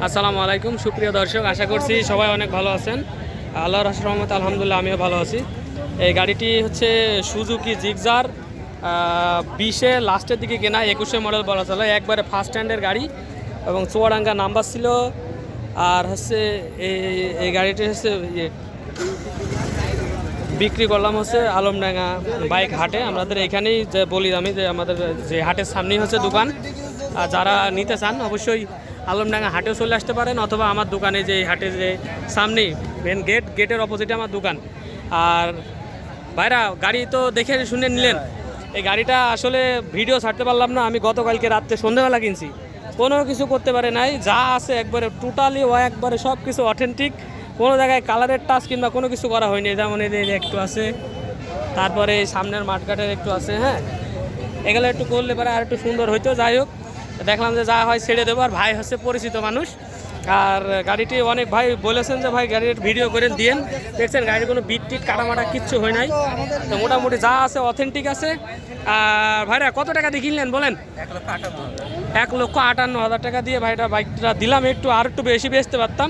আসসালামু আলাইকুম সুপ্রিয় দর্শক, আশা করছি সবাই অনেক ভালো আছেন। আল্লাহর রহমতে আলহামদুলিল্লাহ আমিও ভালো আছি। এই গাড়িটি হচ্ছে সুজুকি জিক্সার 20-এ লাস্টের দিকে কেনা, 21-এ মডেল বলা চলে, একবারে ফার্স্ট হ্যান্ডের গাড়ি এবং চুয়াডাঙ্গা নাম্বার ছিল। আর হচ্ছে এই গাড়িটি হচ্ছে বিক্রি করলাম হচ্ছে আলমডাঙ্গা বাইক হাটে। আমাদের এখানেই যে বলি আমি যে আমাদের যে হাটের সামনেই হচ্ছে দোকান। আর যারা নিতে চান অবশ্যই আলমডাঙ্গা হাটেও চলে আসতে পারেন, অথবা আমার দোকানে যে হাটের যে সামনেই মেন গেটের অপোজিটে আমার দোকান। আর ভাইরা গাড়ি তো দেখে শুনে নিলেন। এই গাড়িটা আসলে ভিডিও ছাড়তে পারলাম না, আমি গতকালকে রাত্রে সন্ধ্যাবেলা কিনছি, কোনো কিছু করতে পারে নাই। যা আছে একবারে টোটালি একবারে সব কিছু অথেন্টিক, কোনো জায়গায় কালারের টাচ কিংবা কোনো কিছু করা হয়নি। যেমন এই একটু আছে, তারপরে এই সামনের মাঠঘাটের একটু আছে, হ্যাঁ এগুলো একটু করলে পরে আর একটু সুন্দর হইতো। যাই হোক, দেখলাম যে যা হয় ছেড়ে দেবো। আর ভাই হচ্ছে পরিচিত মানুষ, আর গাড়িটি অনেক ভাই বলেছেন যে ভাই গাড়ির ভিডিও করে দিয়েন। দেখছেন গাড়ির কোনো বিট টিট কাটামাটা কিচ্ছু হয় নাই, তো মোটামুটি যা আছে অথেন্টিক আছে। আর ভাইরা কত টাকা দিয়ে কিনলেন বলেন? 1,58,000 টাকা দিয়ে ভাইটা বাইকটা দিলাম। আর একটু বেশি বেচতে পারতাম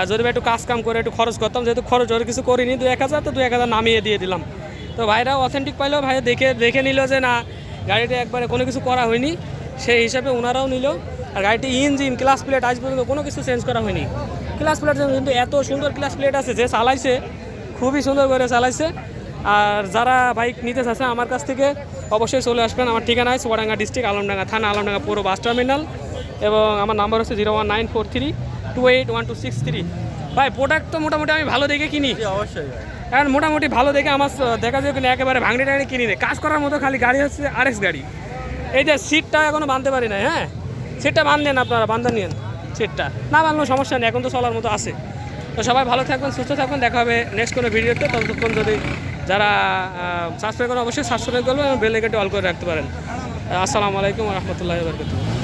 যদি ভাই একটু কাজ কাম করে একটু খরচ করতাম, যেহেতু খরচ ওর কিছু করিনি, 2,000 তো 2,000 নামিয়ে দিয়ে দিলাম। তো ভাইরা অথেন্টিক পাইলেও ভাই দেখে নিল যে না গাড়িটা একবারে কোনো কিছু করা হয়নি, সেই হিসাবে ওনারাও নিল। আর গাড়িটি ইঞ্জিন ক্লাস প্লেট আজ পর্যন্ত কোনো কিছু চেঞ্জ করা হয়নি। ক্লাস প্লেট কিন্তু এত সুন্দর ক্লাস প্লেট আছে, যে চালাইছে খুবই সুন্দর করে চালাইছে। আর যারা বাইক নিতে চাচ্ছে আমার কাছ থেকে অবশ্যই চলে আসবেন। আমার ঠিকানা আছে চুয়াডাঙ্গা ডিস্ট্রিক্ট, আলমডাঙ্গা থানা, আলমডাঙ্গা পুরো বাস টার্মিনাল, এবং আমার নাম্বার হচ্ছে 01943281263। ভাই প্রোডাক্ট তো মোটামুটি আমি ভালো দেখে কিনি, অবশ্যই কারণ মোটামুটি ভালো দেখে আমার দেখা যায় কিনা একেবারে ভাঙড়ি টাঙড়ি কিনি নেই। কাজ করার মতো খালি গাড়ি হচ্ছে RX গাড়ি। এই যে সিটটা এখনও বাঁধতে পারি না, হ্যাঁ সিটটা বাঁধলেন আপনারা, বান্ধা নিন সিটটা, না বাঁধলেও সমস্যা নেই, এখন তো চলার মতো আছে। তো সবাই ভালো থাকবেন, সুস্থ থাকবেন, দেখা হবে নেক্সট কোনো ভিডিওতে। ততক্ষণ যদি যারা সাবস্ক্রাইব করেন অবশ্যই সাবস্ক্রাইব করবেন এবং বেল আইকনটি অল করে রাখতে পারেন। আসসালামু আলাইকুম ওয়া রাহমাতুল্লাহি ওয়া বারাকাতুহু।